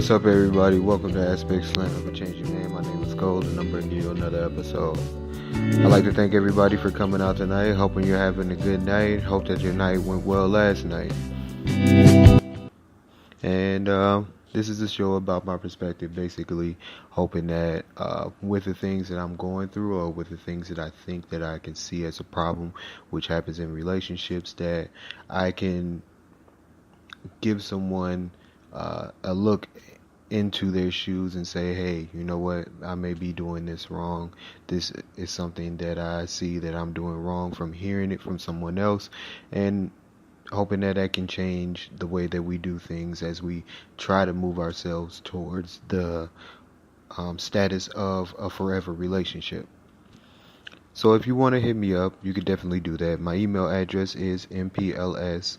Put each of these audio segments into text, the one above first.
What's up, everybody? Welcome to Aspect Slant of a Changing Man. My name is Gold, and I'm bringing you another episode. I'd like to thank everybody for coming out tonight. Hoping you're having a good night. Hope that your night went well last night. And this is a show about my perspective, basically hoping that with the things that I'm going through, or with the things that I think that I can see as a problem, which happens in relationships, that I can give someone a look into their shoes and say, hey, you know what, I may be doing this wrong. This is something that I see that I'm doing wrong from hearing it from someone else, and hoping that can change the way that we do things as we try to move ourselves towards the status of a forever relationship. So if you want to hit me up, you can definitely do that. My email address is mplsmikid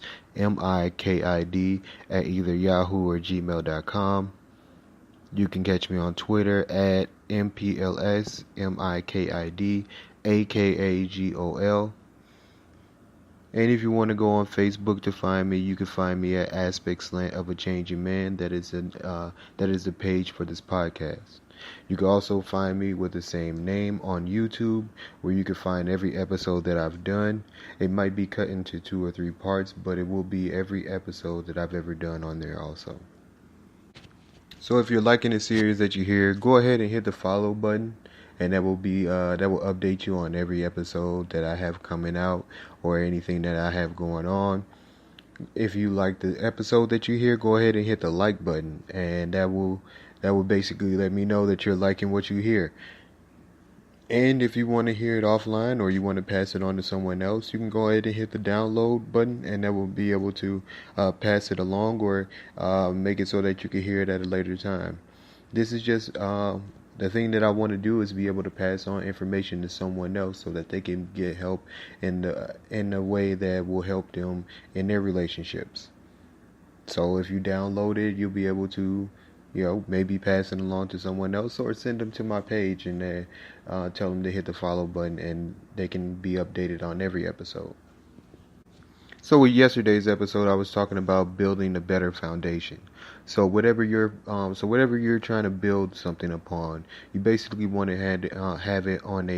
at either yahoo or gmail.com. You can catch me on Twitter at mplsmikid akagol. And if you want to go on Facebook to find me, you can find me at Aspect Slant of a Changing Man. That is the page for this podcast. You can also find me with the same name on YouTube, where you can find every episode that I've done. It might be cut into 2 or 3 parts, but it will be every episode that I've ever done on there also. So if you're liking the series that you hear, go ahead and hit the follow button, and that will update you on every episode that I have coming out or anything that I have going on. If you like the episode that you hear, go ahead and hit the like button, and that will basically let me know that you're liking what you hear. And if you want to hear it offline, or you want to pass it on to someone else, you can go ahead and hit the download button, and that will be able to pass it along, or make it so that you can hear it at a later time. This is just the thing that I want to do, is be able to pass on information to someone else so that they can get help in the way that will help them in their relationships. So if you download it, you'll be able to, maybe pass it along to someone else, or send them to my page and tell them to hit the follow button, and they can be updated on every episode. So with yesterday's episode, I was talking about building a better foundation. So whatever you're trying to build something upon, you basically want to have it on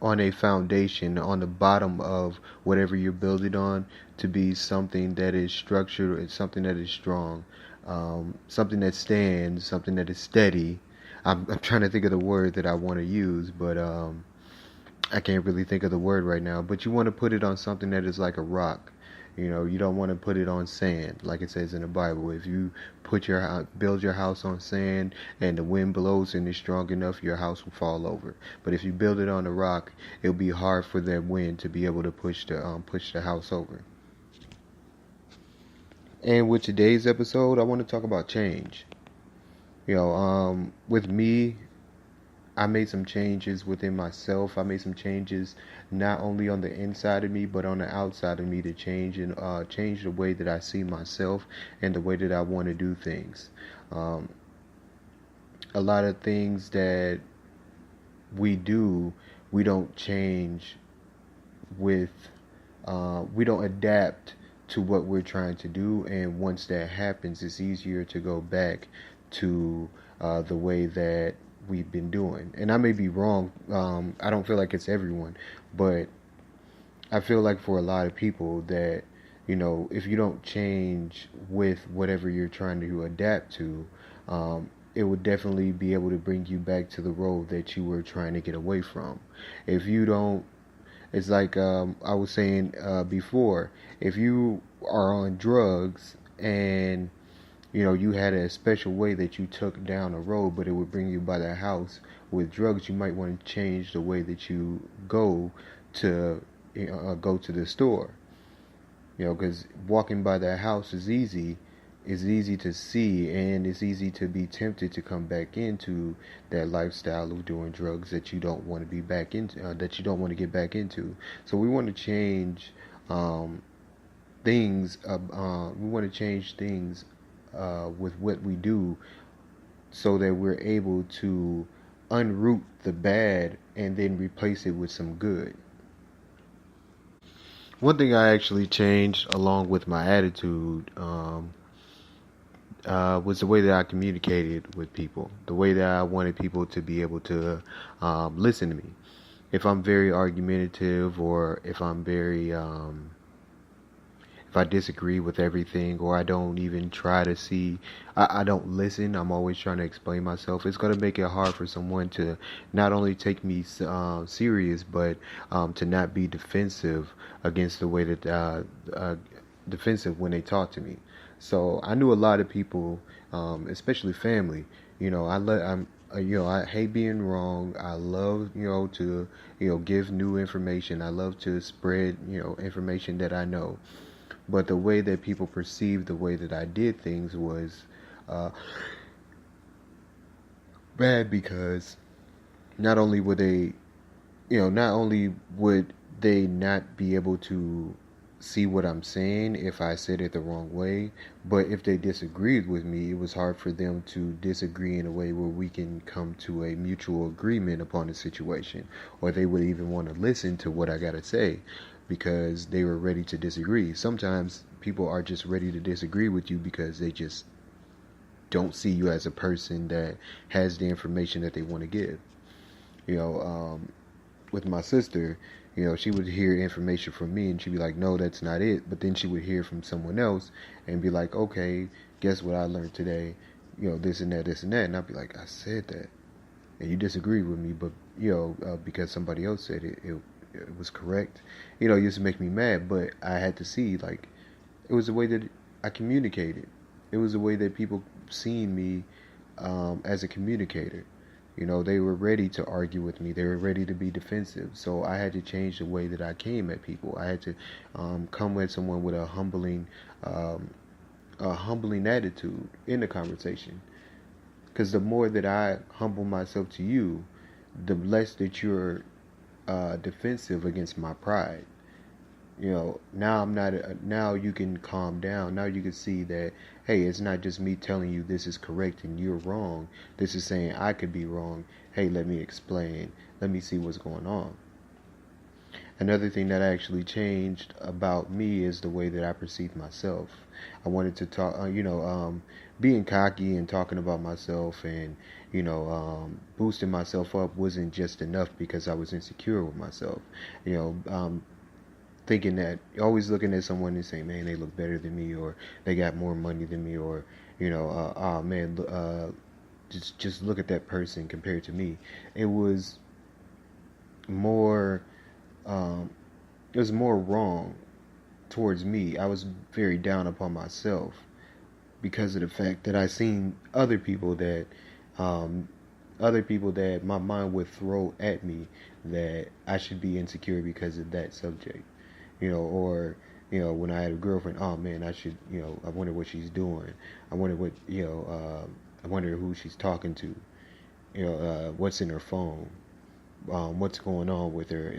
a foundation, on the bottom of whatever you're building on, to be something that is structured, and something that is strong, something that stands, something that is steady. I'm trying to think of the word that I want to use, but I can't really think of the word right now. But you want to put it on something that is like a rock. You don't want to put it on sand, like it says in the Bible. If you build your house on sand, and the wind blows and it's strong enough, your house will fall over. But if you build it on a rock, it'll be hard for that wind to be able to push the house over. And with today's episode, I want to talk about change. With me, I made some changes within myself. I made some changes not only on the inside of me, but on the outside of me, to change the way that I see myself and the way that I want to do things. A lot of things that we do, we don't change we don't adapt to what we're trying to do. And once that happens, it's easier to go back to the way that we've been doing. And I may be wrong. I don't feel like it's everyone, but I feel like for a lot of people that, if you don't change with whatever you're trying to adapt to, it would definitely be able to bring you back to the road that you were trying to get away from. If you don't, it's like I was saying before, if you are on drugs, and you had a special way that you took down a road, but it would bring you by the house. With drugs, you might want to change the way that you go to the store. Because walking by that house is easy. It's easy to see, and it's easy to be tempted to come back into that lifestyle of doing drugs that you don't want to be back into, that you don't want to get back into. So we want to change things. We want to change things with what we do, so that we're able to unroot the bad and then replace it with some good. One thing I actually changed along with my attitude, was the way that I communicated with people, the way that I wanted people to be able to listen to me. If I'm very argumentative, or if I disagree with everything, or I don't even try to see, I don't listen, I'm always trying to explain myself, it's going to make it hard for someone to not only take me serious, but to not be defensive against the way that, defensive when they talk to me. So I knew a lot of people, especially family. I hate being wrong. I love, to, give new information. I love to spread, information that I know. But the way that people perceived the way that I did things was uh, bad, because not only would they, not only would they not be able to see what I'm saying if I said it the wrong way, but if they disagreed with me, it was hard for them to disagree in a way where we can come to a mutual agreement upon the situation, or they would even want to listen to what I got to say because they were ready to disagree. Sometimes people are just ready to disagree with you because they just don't see you as a person that has the information that they want to give. You know, with my sister, she would hear information from me and she'd be like, no, that's not it. But then she would hear from someone else and be like, okay, guess what I learned today? This and that, this and that. And I'd be like, I said that. And you disagree with me, but, because somebody else said it was correct. It used to make me mad, but I had to see, like, it was the way that I communicated. It was the way that people seen me as a communicator. They were ready to argue with me. They were ready to be defensive. So I had to change the way that I came at people. I had to come at someone with um, a humbling attitude in the conversation. Because the more that I humble myself to you, the less that you're defensive against my pride. Now I'm not. Now you can calm down. Now you can see that, hey, it's not just me telling you this is correct and you're wrong. This is saying I could be wrong. Hey, let me explain. Let me see what's going on. Another thing that actually changed about me is the way that I perceive myself. I wanted to talk, being cocky and talking about myself and, boosting myself up wasn't just enough because I was insecure with myself. You thinking that, always looking at someone and saying, man, they look better than me, or they got more money than me, or, oh man, just look at that person compared to me. It was more, um, it was more wrong towards me. I was very down upon myself because of the fact that I seen um, other people that my mind would throw at me that I should be insecure because of that subject. Or, when I had a girlfriend, oh man, I wonder what she's doing. I wonder I wonder who she's talking to. What's in her phone. What's going on with her?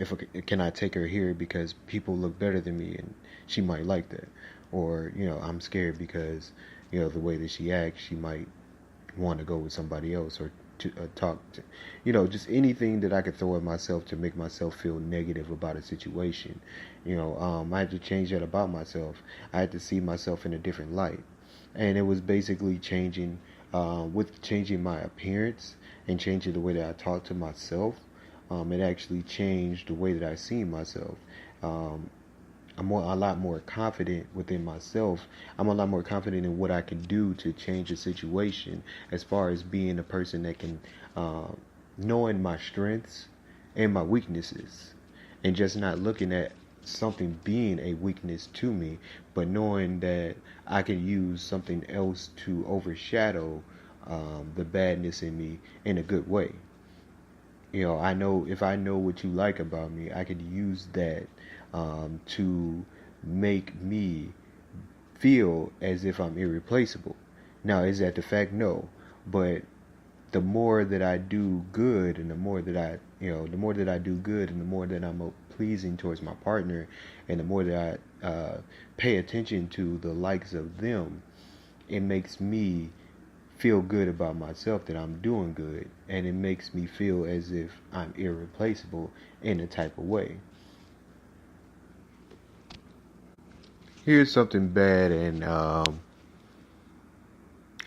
Can I take her here because people look better than me and she might like that, or I'm scared because the way that she acts, she might want to go with somebody else, or to talk to, just anything that I could throw at myself to make myself feel negative about a situation. I had to change that about myself. I had to see myself in a different light, and it was basically changing, with changing my appearance and changing the way that I talk to myself. It actually changed the way that I see myself. Um, I'm a lot more confident within myself. I'm a lot more confident in what I can do to change a situation, as far as being a person that can, uh, knowing my strengths and my weaknesses, and just not looking at something being a weakness to me, but knowing that I can use something else to overshadow the badness in me in a good way. I know, if I know what you like about me, I could use that to make me feel as if I'm irreplaceable. Now, is that the fact? No. But the more that I do good, and the more that the more that I do good, and the more that I'm pleasing towards my partner, and the more that I pay attention to the likes of them, it makes me feel good about myself, that I'm doing good, and it makes me feel as if I'm irreplaceable in a type of way. Here's something bad and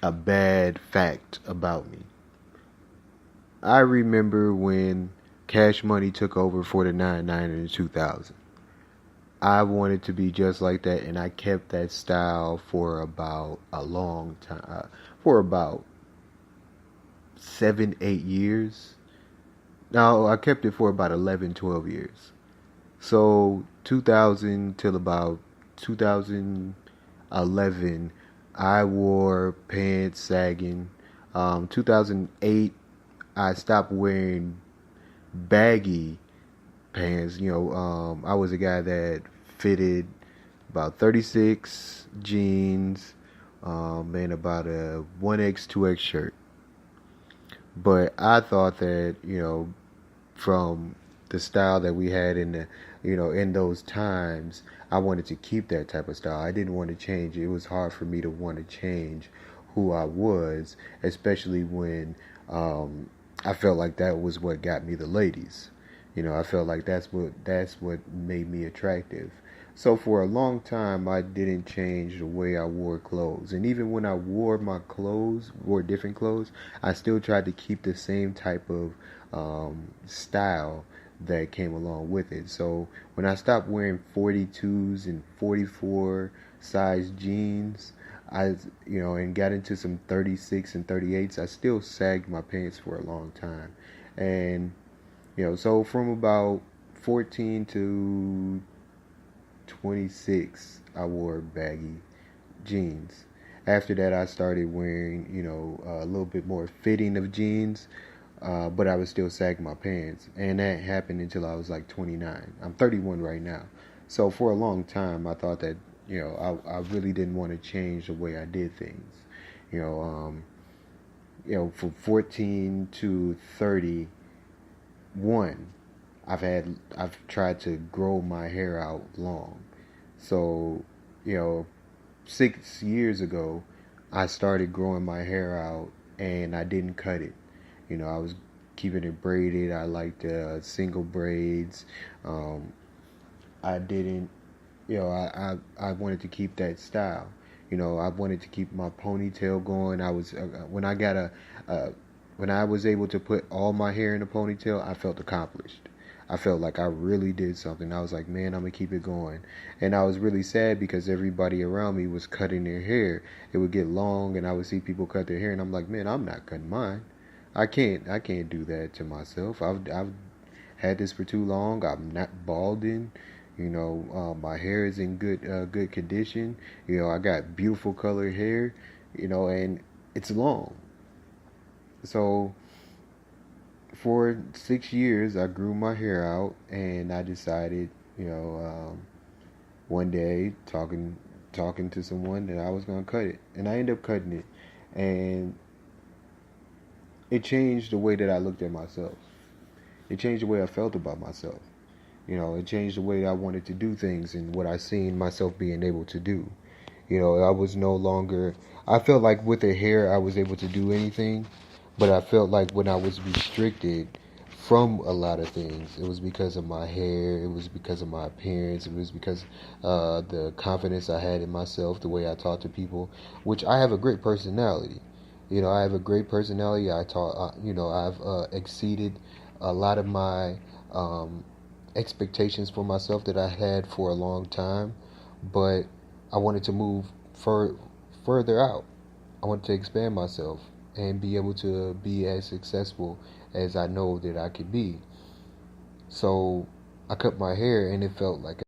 a bad fact about me. I remember when Cash Money took over for the 99 in 2000. I wanted to be just like that, and I kept that style for about a long time, for about 7, 8 years. No, I kept it for about 11, 12 years. So 2000 till about 2011, I wore pants sagging. 2008, I stopped wearing baggy pants. I was a guy that fitted about 36 jeans, and about a 1X, 2X shirt. But I thought that, from the style that we had in those times, I wanted to keep that type of style. I didn't want to change it. It was hard for me to want to change who I was, especially when I felt like that was what got me the ladies. I felt like that's what made me attractive. So for a long time, I didn't change the way I wore clothes, and even when I wore different clothes, I still tried to keep the same type of style that came along with it. So when I stopped wearing 42s and 44 size jeans, and got into some 36 and 38s, I still sagged my pants for a long time. And so from about 14 to 26, I wore baggy jeans. After that, I started wearing, a little bit more fitting of jeans, but I was still sagging my pants. And that happened until I was like 29. I'm 31 right now. So for a long time, I thought that, I really didn't want to change the way I did things. You know, um, from 14 to 31, I've tried to grow my hair out long. So, you know, 6 years ago, I started growing my hair out, and I didn't cut it. I was keeping it braided. I liked single braids. Um, I didn't, I wanted to keep that style. I wanted to keep my ponytail going. I was uh, when I was able to put all my hair in a ponytail, I felt accomplished. I felt like I really did something. I was like, man, I'm gonna keep it going. And I was really sad because everybody around me was cutting their hair. It would get long, and I would see people cut their hair, and I'm like, man, I'm not cutting mine. I can't do that to myself. I've had this for too long. I'm not balding. My hair is in good condition. I got beautiful colored hair. And it's long. So for 6 years, I grew my hair out, and I decided, one day talking to someone that I was gonna cut it, and I ended up cutting it, and it changed the way that I looked at myself. It changed the way I felt about myself. It changed the way I wanted to do things and what I seen myself being able to do. I was no longer. I felt like with the hair, I was able to do anything, but I felt like when I was restricted from a lot of things, it was because of my hair, it was because of my appearance, it was because the confidence I had in myself, the way I talked to people, which I have a great personality. I have a great personality. I've exceeded a lot of my um, expectations for myself that I had for a long time, but I wanted to move further out. I wanted to expand myself and be able to be as successful as I know that I could be. So I cut my hair, and it felt like